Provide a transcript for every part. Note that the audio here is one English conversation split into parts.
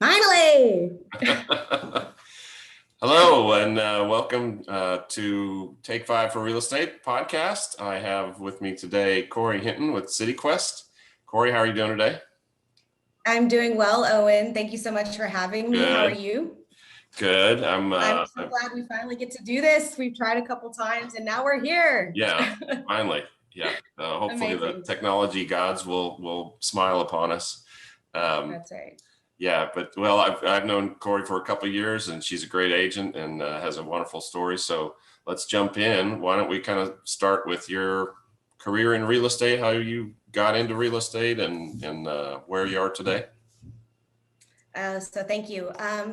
Finally. Hello and welcome to Take 5 for Real Estate podcast. I have with me today Kory Hinton with Citiquest. Kory, how are you doing today? I'm doing well, Owen. Thank you so much for having me. Good. How are you? Good. I'm so glad we finally get to do this. We've tried a couple times and now we're here. Yeah, finally. Yeah. Hopefully Amazing. The technology gods will smile upon us. That's right. Yeah, but well, I've known Kory for a couple of years, and she's a great agent and has a wonderful story. So let's jump in. Why don't we kind of start with your career in real estate, how you got into real estate, and where you are today? So thank you.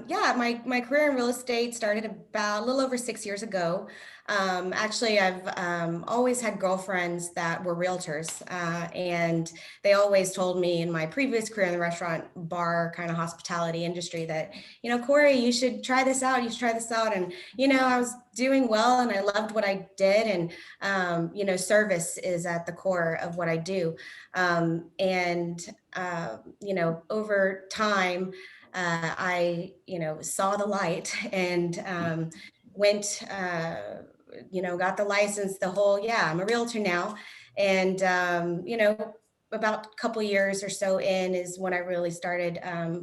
Yeah, my career in real estate started about a little over 6 years ago. Actually, I've always had girlfriends that were realtors, and they always told me in my previous career in the restaurant, bar, kind of hospitality industry that, Kory, you should try this out. You should try this out. And, I was doing well and I loved what I did. And, service is at the core of what I do. Over time, I, saw the light and went, got the license, I'm a realtor now. And, about a couple years or so in is when I really started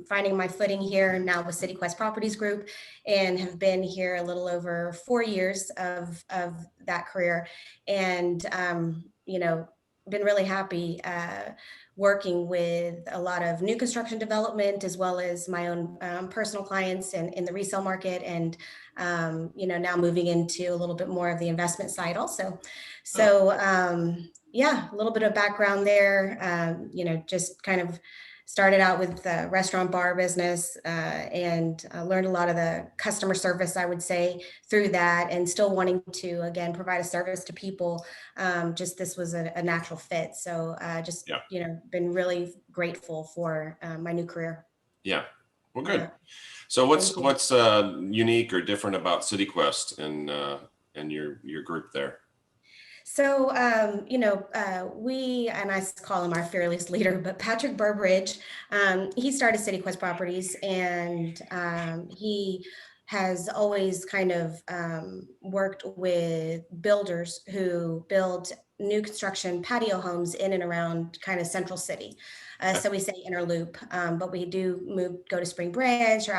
finding my footing here now with Citiquest Properties Group, and have been here a little over 4 years of that career. And, been really happy working with a lot of new construction development, as well as my own personal clients and in the resale market. And, now moving into a little bit more of the investment side also. So, yeah, a little bit of background there, just kind of started out with the restaurant bar business and learned a lot of the customer service, I would say, through that, and still wanting to, again, provide a service to people. Just this was a natural fit. So been really grateful for my new career. Yeah. Well, good. So what's unique or different about Citiquest and your group there? So, and I call him our fearless leader, but Patrick Burbridge, he started Citiquest Properties, and he has always kind of worked with builders who build new construction patio homes in and around kind of Central City. So we say inner loop, but we do go to Spring Branch or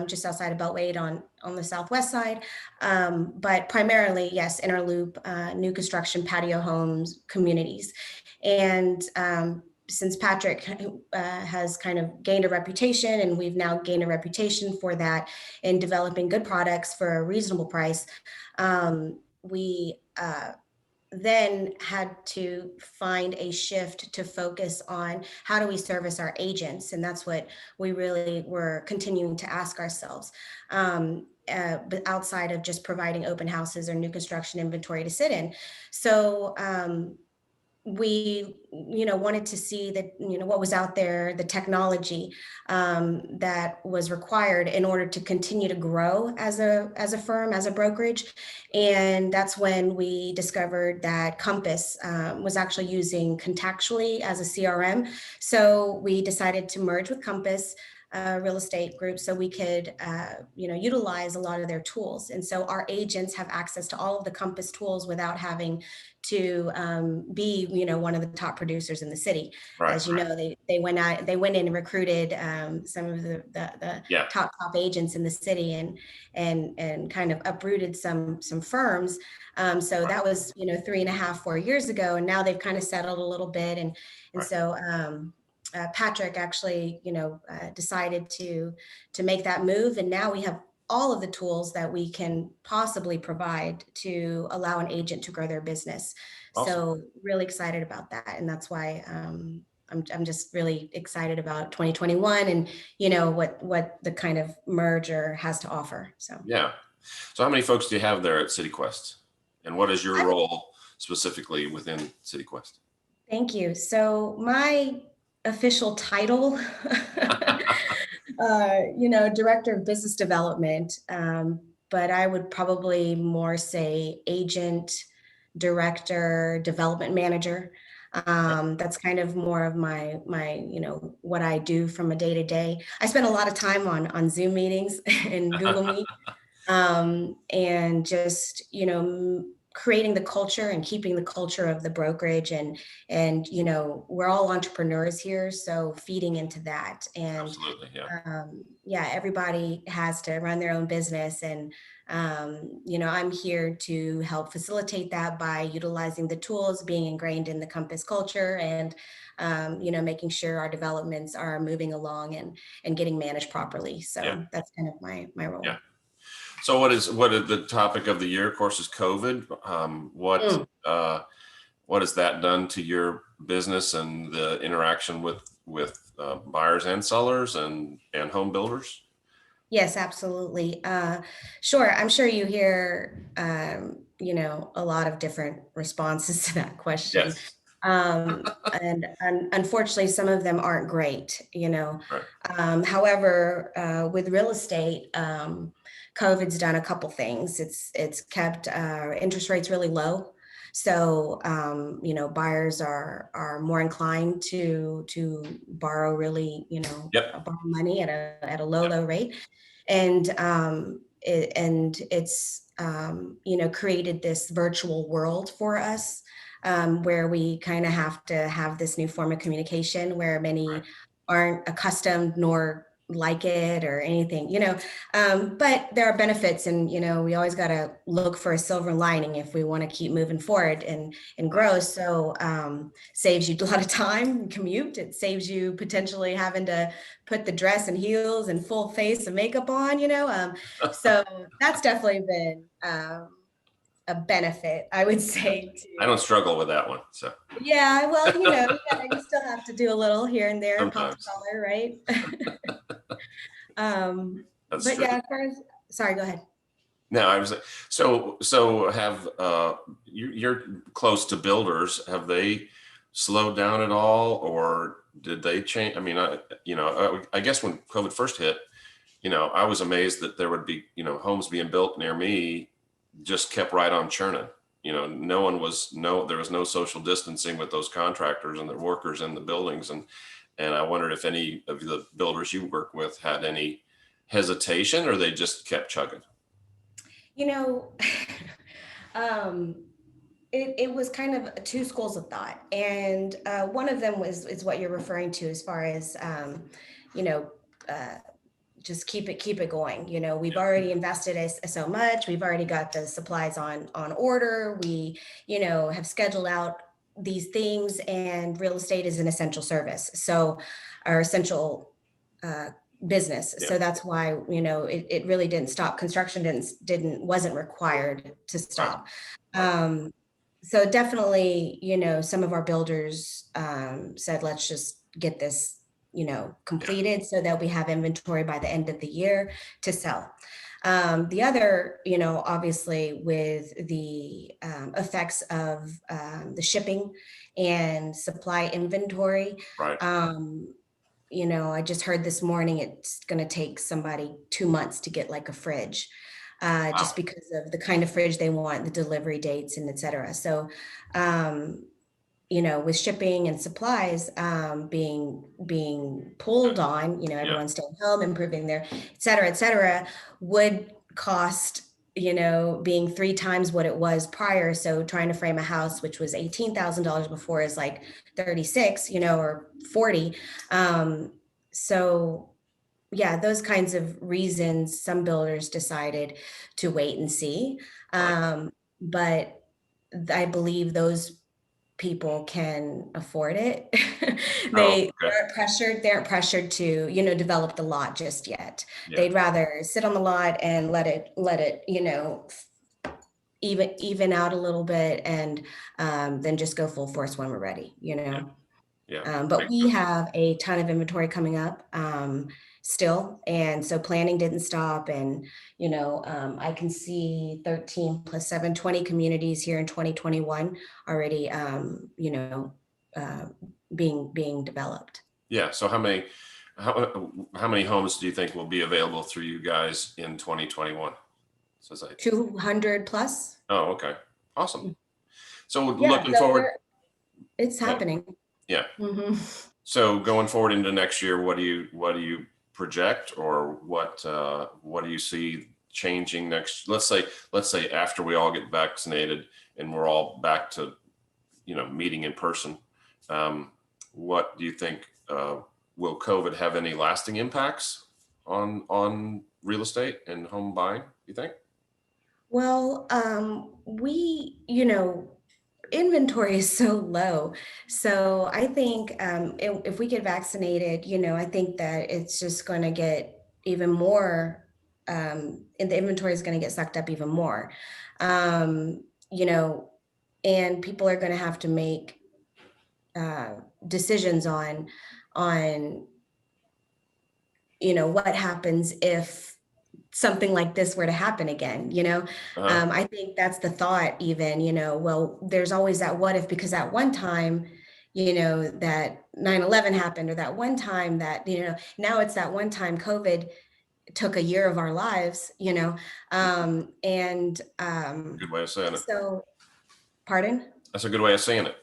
just outside of Beltway on the southwest side. But primarily, yes, inner loop, new construction patio homes, communities. And since Patrick has kind of gained a reputation, and we've now gained a reputation for that in developing good products for a reasonable price, we then had to find a shift to focus on how do we service our agents. And that's what we really were continuing to ask ourselves. But outside of just providing open houses or new construction inventory to sit in. So we wanted to see that what was out there, the technology that was required in order to continue to grow as a firm, as a brokerage. And that's when we discovered that Compass was actually using Contactually as a CRM. So we decided to merge with Compass real estate group so we could utilize a lot of their tools. And so our agents have access to all of the Compass tools without having to be one of the top producers in the city. Right. As you know, they went in and recruited some of the top agents in the city, and kind of uprooted some firms. So that was 3.5-4 years ago, and now they've kind of settled a little bit. And so Patrick actually decided to make that move, and now we have all of the tools that we can possibly provide to allow an agent to grow their business. Awesome. So really excited about that. And that's why I'm just really excited about 2021 and, what the kind of merger has to offer. So, yeah. So how many folks do you have there at Citiquest, and what is your role specifically within Citiquest? Thank you. So my official title, Director of Business Development, but I would probably more say agent, director, development manager. That's kind of more of my what I do from a day to day. I spend a lot of time on Zoom meetings and Google Meet, and just creating the culture and keeping the culture of the brokerage, and we're all entrepreneurs here, so feeding into that. And Absolutely. Yeah. yeah, everybody has to run their own business, and I'm here to help facilitate that by utilizing the tools, being ingrained in the Compass culture, and making sure our developments are moving along and getting managed properly. Yeah. So that's kind of my role. Yeah. So what is the topic of the year? Of course, is COVID. What has that done to your business and the interaction with buyers and sellers and home builders? Yes, absolutely. Sure. I'm sure you hear, a lot of different responses to that question. Yes. And unfortunately, some of them aren't great. Right. However, with real estate, COVID's done a couple things. It's kept interest rates really low. So, buyers are more inclined to borrow really, Yep. borrow money at a low, Yep. low rate. And it's created this virtual world for us, where we kind of have to have this new form of communication where Right. many aren't accustomed nor like it or anything. But there are benefits, and we always got to look for a silver lining if we want to keep moving forward and Right. grow. So saves you a lot of time commute. It saves you potentially having to put the dress and heels and full face of makeup on. So that's definitely been a benefit, I would say. I don't struggle with that one. So Yeah, well, you still have to do a little here and there, pop the sometimes collar, right? um, that's but true. yeah, as far as, sorry, go ahead. No, I was so have you're close to builders. Have they slowed down at all, or did they change? I mean, I guess when COVID first hit, I was amazed that there would be, homes being built near me just kept right on churning. There was no social distancing with those contractors and the workers in the buildings. And I wondered if any of the builders you work with had any hesitation or they just kept chugging. You know, um, it was kind of two schools of thought, and one of them is what you're referring to as far as you know uh, just keep it going. We've Yeah. already invested so much. We've already got the supplies on order. We have scheduled out these things, and real estate is an essential service, so our essential uh, business. Yeah. So that's why it really didn't stop. Construction wasn't required to Right. stop. Right. So definitely, some of our builders said, let's just get this, Yeah. completed so that we have inventory by the end of the year to sell. The other, obviously with the effects of the shipping and supply inventory, Right. I just heard this morning it's going to take somebody 2 months to get like a fridge, Wow. just because of the kind of fridge they want, the delivery dates, and et cetera. So, with shipping and supplies being pulled on, Yeah. everyone's staying home, improving their, et cetera, would cost, being 3 times what it was prior. So trying to frame a house, which was $18,000 before, is like 36, or 40. So yeah, those kinds of reasons, some builders decided to wait and see. Right. But I believe those people can afford it. Oh, They okay. aren't pressured to, develop the lot just yet. Yeah. They'd rather sit on the lot and let it, even out a little bit, and then just go full force when we're ready. Yeah. Yeah. But Makes we sense. have a ton of inventory coming up still. And so planning didn't stop. And, I can see 13 plus 7, 20 communities here in 2021 already, uh, being developed. Yeah. So how many homes do you think will be available through you guys in 2021? So it's like, 200 plus. oh, okay. Awesome. So Yeah. looking So forward. It's But happening. yeah. Mhm. So going forward into next year, what do you project, or what do you see changing next? Let's say after we all get vaccinated and we're all back to meeting in person. Um, what do you think? Will COVID have any lasting impacts on real estate and home buying? You think? Well, inventory is so low. So I think if we get vaccinated, I think that it's just going to get even more, and the inventory is going to get sucked up even more. Um, you know, and people are going to have to make uh, decisions on what happens if something like this were to happen again. Uh-huh. I think that's the thought. Even, well, there's always that what if, because at one time, that 9/11 happened, or that one time that, now it's that one time COVID took a year of our lives. And Good way of saying it. so pardon. That's a good way of saying it.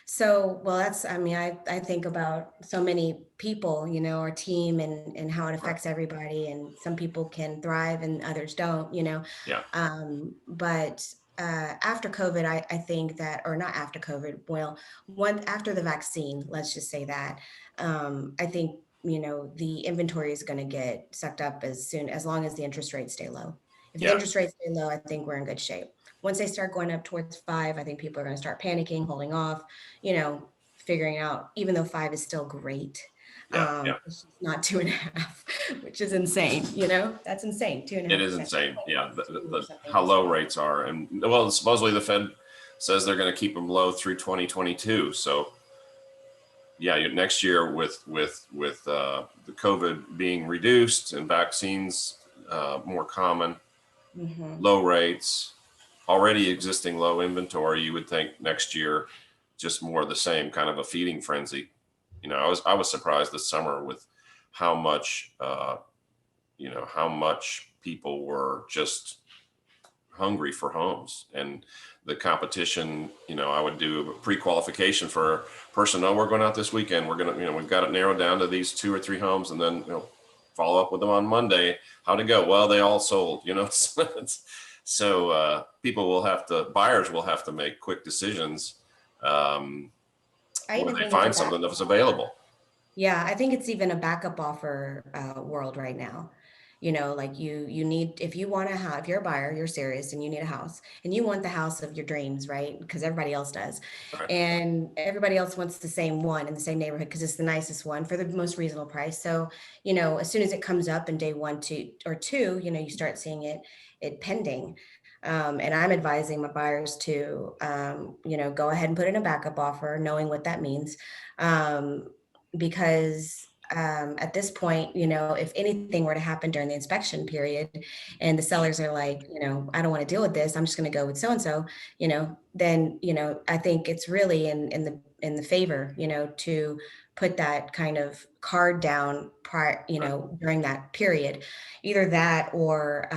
So, well, I mean, I think about so many people, our team, and how it Right. affects everybody. And some people can thrive and others don't. Yeah. But after COVID, I think that, or not after COVID, well, after the vaccine, let's just say that, I think, the inventory is going to get sucked up as long as the interest rates stay low. If the Yeah. interest rates stay low, I think we're in good shape. Once they start going up towards 5, I think people are going to start panicking, holding off, figuring out, even though 5 is still great, Yeah. Yeah. it's just not 2.5, which is insane. That's insane. Two and a It half is percent, insane. Yeah. or something How low insane. rates are. And well, supposedly the Fed says they're going to keep them low through 2022. So yeah, next year with the COVID being reduced and vaccines more common, Hmm. low rates, already existing low inventory, you would think next year just more of the same, kind of a feeding frenzy. I was surprised this summer with how much how much people were just hungry for homes, and the competition. I would do a pre-qualification for a person. Oh, we're going out this weekend, we're going to we've got it narrowed down to these 2 or 3 homes, and then follow up with them on Monday. How'd it go? Well, they all sold. So buyers will have to make quick decisions, um, I where even they think it's a find back. something that was available. Yeah, I think it's even a backup offer world right now. Like you need, if you want to have, if you're a buyer, you're serious and you need a house and you want the house of your dreams, right? Because everybody else does. Right. And everybody else wants the same one in the same neighborhood because it's the nicest one for the most reasonable price. So, as soon as it comes up in day 1, 2, or 2, you start seeing it pending. And I'm advising my buyers to, go ahead and put in a backup offer, knowing what that means. Um, because at this point, if anything were to happen during the inspection period and the sellers are like, I don't want to deal with this, I'm just going to go with so and so, then I think it's really in the favor, to put that kind of card down prior, Right. during that period. Either that or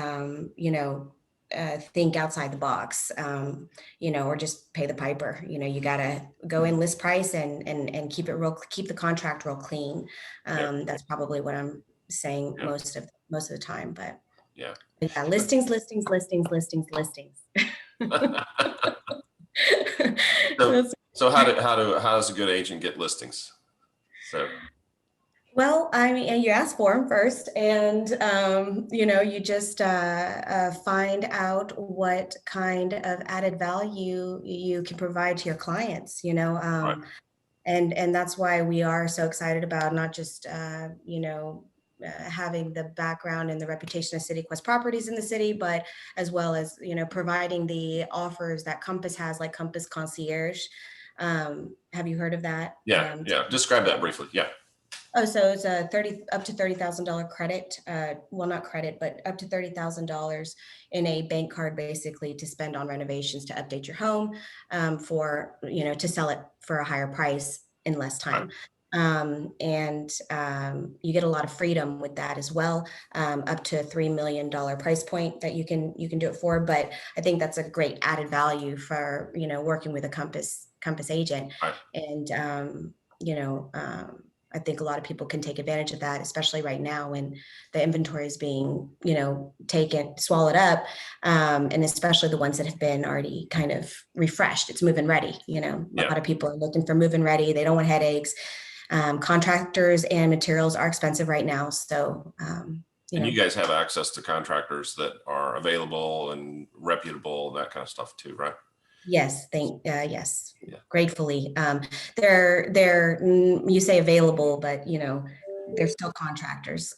think outside the box, or just pay the piper. You gotta go in list price and keep the contract real clean. Yeah. That's probably what I'm saying Yeah. most of the time. But Yeah. yeah, listings, listings, listings, listings, listings. so That's so how does a good agent get listings? So Well, I mean, and you ask for them first, and you just find out what kind of added value you can provide to your clients. right. And that's why we are so excited about not just having the background and the reputation of Citiquest Properties in the city, but as well as providing the offers that Compass has, like Compass Concierge. Have you heard of that? Yeah. Yeah. Describe that briefly. Yeah. Oh, so it's a up to $30,000 credit. Well, not credit, but up to $30,000 in a bank card, basically to spend on renovations to update your home, for to sell it for a higher price in less Right. time. And you get a lot of freedom with that as well, up to $3 million price point that you can do it for. But I think that's a great added value for working with a Compass Compass agent. Right. And, you know, I think a lot of people can take advantage of that, especially right now when the inventory is being, you know, taken, swallowed up. And especially the ones that have been already kind of refreshed. It's move-in ready. You know, a Yeah. lot of people are looking for move-in ready. They don't want headaches. Contractors and materials are expensive right now. So, And know, you guys have access to contractors that are available and reputable and that kind of stuff too, right? yes, yes, Yeah. gratefully. You say available, but you know, they're still contractors.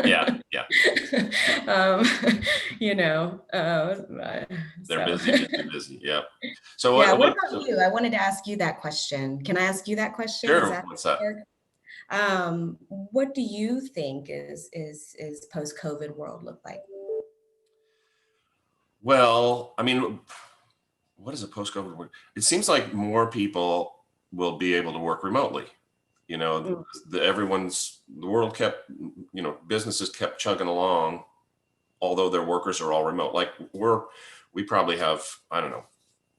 Yeah. Yeah. um, you know, They're so busy, busy, busy. Yeah. So yeah. What so, about you? I wanted to ask you that question. Can I ask you that question? Is sure. that What's that? fair? What do you think is post-COVID world look like? Well, I mean, what is a post-COVID work? It seems like more people will be able to work remotely. You know, Mm, the world kept, you know, businesses kept chugging along, although their workers are all remote. Like we probably have, I don't know,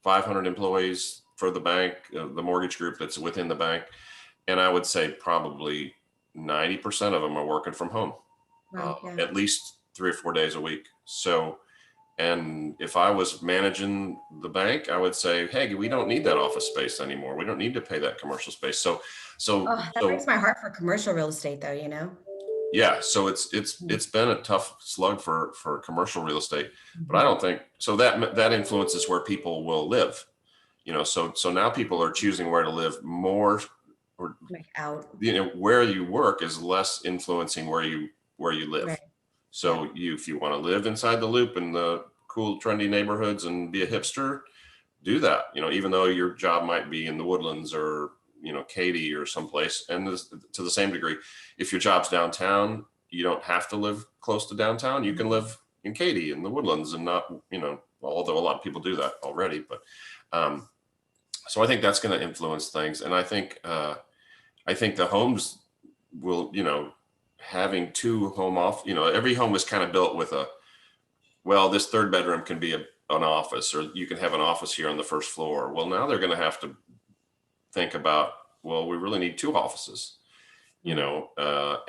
500 employees for the bank, the mortgage group that's within the bank. And I would say probably 90% of them are working from home, wow, yeah. at least 3 or 4 days a week. So, and if I was managing the bank, I would say, hey, we don't need that office space anymore. We don't need to pay that commercial space. Oh, that breaks my heart for commercial real estate, though, you know? Yeah, so Mm, it's been a tough slug for commercial real estate, but I mhm. don't think so. That influences where people will live. You know, so now people are choosing where to live more, or Like out, you know, where you work is less influencing where you right? live. Yeah. So if you want to live inside the loop in the cool trendy neighborhoods and be a hipster, do that. You know, even though your job might be in the Woodlands or, you know, Katy or someplace. And to the same degree, if your job's downtown, you don't have to live close to downtown. You can live in Katy in the Woodlands and not, you know, although a lot of people do that already. But so I think that's going to influence things. And I think the homes will, you know, having two home off, you know, every home is kind of built with well, this third bedroom can be an office, or you can have an office here on the first floor. Well, now they're going to have to think about, well, we really need two offices, you Mm. know,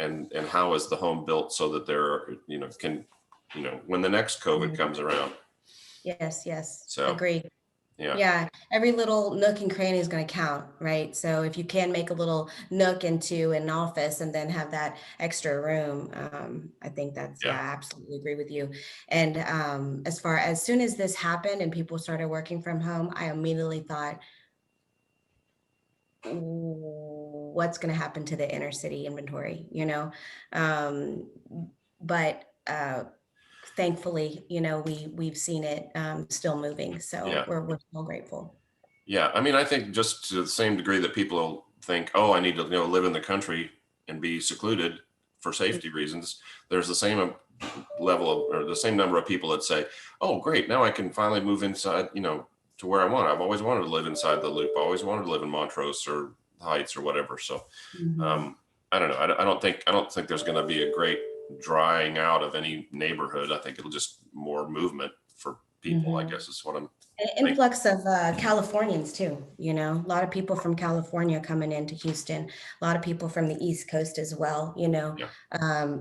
and how is the home built so that there, you know, can, you know, when the next COVID Mm. comes around. Yes, yes, So, agreed. yeah, Yeah, every little nook and cranny is going to count, right? So if you can make a little nook into an office and then have that extra room, I think yeah, yeah, I absolutely agree with you. And as soon as this happened and people started working from home, I immediately thought, what's going to happen to the inner city inventory, you know? Um, but thankfully, you know, we've seen it still moving, so yeah, we're still grateful. yeah. I mean, I think just to the same degree that people think, oh, I need to, you know, live in the country and be secluded for safety reasons, there's the same level of, or the same number of people that say, oh, great, now I can finally move inside, you know, to where I want. I've always wanted to live inside the loop. I always wanted to live in Montrose or Heights or whatever. So Mhm. I don't know. I don't think there's going to be a great drying out of any neighborhood. I think it'll just more movement for people, I Mhm. guess is what I'm An thinking. influx of Californians too, you know, a lot of people from California coming into Houston, a lot of people from the East Coast as well, you know, Yeah.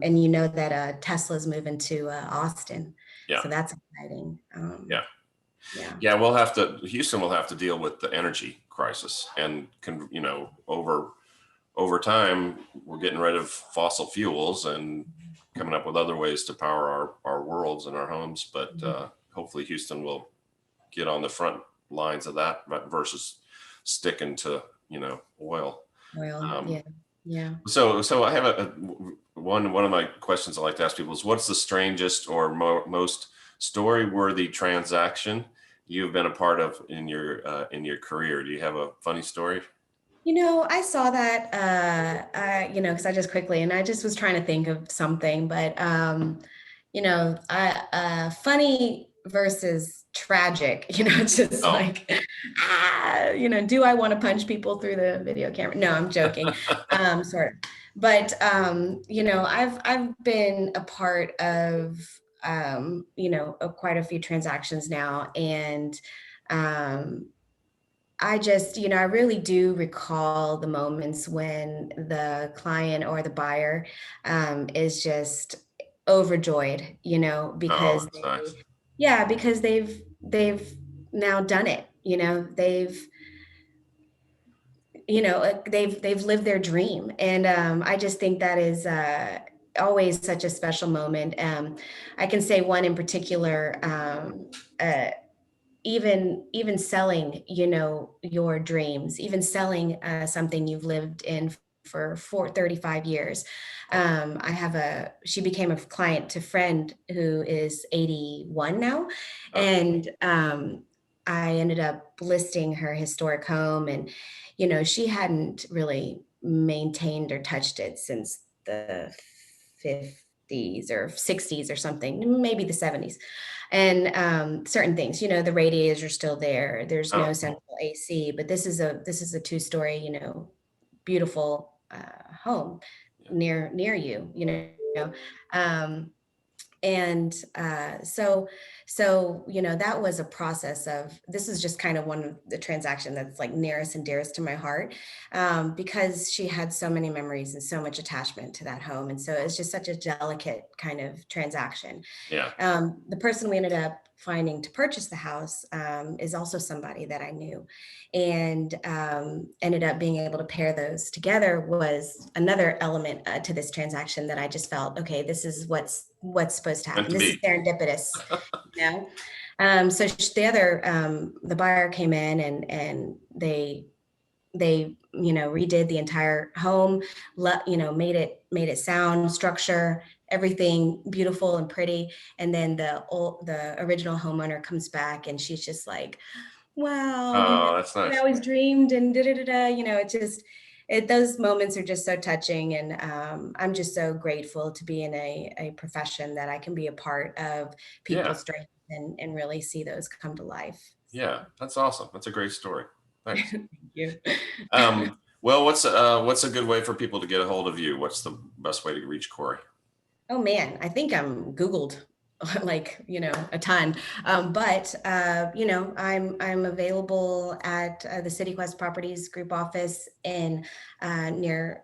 and you know that Tesla's moving to Austin, Yeah. so that's exciting. Yeah. Yeah. Yeah. Houston will have to deal with the energy crisis and you know, over time, we're getting rid of fossil fuels and coming up with other ways to power our worlds and our homes. But Mhm. hopefully Houston will get on the front lines of that versus sticking to, you know, oil. Well, Um, yeah, yeah. so I have one of my questions I like to ask people is, what's the strangest or most story worthy transaction you've been a part of in your career? Do you have a funny story? You know, I saw that, you know, because I just quickly, and I just was trying to think of something, but, you know, funny versus tragic, you know, it's just Oh, like, you know, do I want to punch people through the video camera? No, I'm joking, sort of. But, you know, I've been a part of, you know, quite a few transactions now, and, um, I just, I really do recall the moments when the client or the buyer is just overjoyed, Oh, because that's nice. yeah, because they've now done it, they've lived their dream. And I just think that is always such a special moment. I can say one in particular, uh, even selling, your dreams, even selling something you've lived in for 35 years. She became a client to friend who is 81 now. Okay. And I ended up listing her historic home, and she hadn't really maintained or touched it since the 50s or 60s or something, maybe the 70s. And certain things, the radiators are still there. There's no Oh, central AC, but this is a two-story, beautiful home yeah. near you, um, and so that was a process of, this is just kind of one of the transaction that's like nearest and dearest to my heart, because she had so many memories and so much attachment to that home, and so it's just such a delicate kind of transaction. Yeah. The person we ended up finding to purchase the house is also somebody that I knew, and ended up being able to pair those together was another element to this transaction that I just felt, okay, this is what's supposed to Meant happen. to This is be. serendipitous, you know. So the buyer came in, and they redid the entire home, made it sound, structure, everything beautiful and pretty. And then the original homeowner comes back, and she's just like, wow, Oh, that's I nice. always dreamed, and da da da da. Those moments are just so touching. And I'm just so grateful to be in a profession that I can be a part of Yeah. people's dreams, and really see those come to life. Yeah. So That's awesome. That's a great story. Thanks. thank you. Well, what's a good way for people to get a hold of you? What's the best way to reach Kory? Oh man, I think I'm Googled like, a ton. But I'm available at the Citiquest Properties group office in near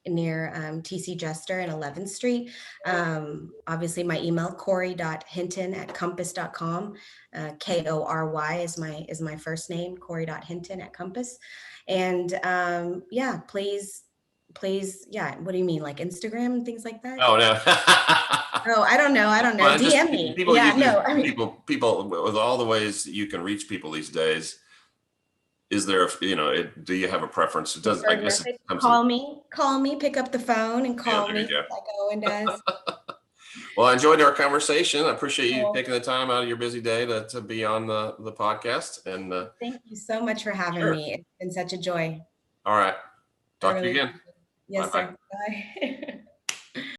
TC Jester and 11th Street. Obviously my email, Kory.Hinton@compass.com. Kory is my first name, Kory.Hinton@compass. And yeah, please, yeah. What do you mean, like Instagram and things like that? Oh no. Oh, I don't know. I don't know. Well, just DM me. people Yeah, use no, I mean, people with all the ways you can reach people these days. Is there, do you have a preference? It does, I preferred guess it method. comes in. Call me, pick up the phone and Yeah, call there you me go. like Owen does. Well, I enjoyed our conversation. I appreciate you Well, taking the time out of your busy day to be on the podcast. And thank you so much for having sure. me. It's been such a joy. All right. I Talk to you really again. appreciate it. Bye Yes, bye. sir. Bye.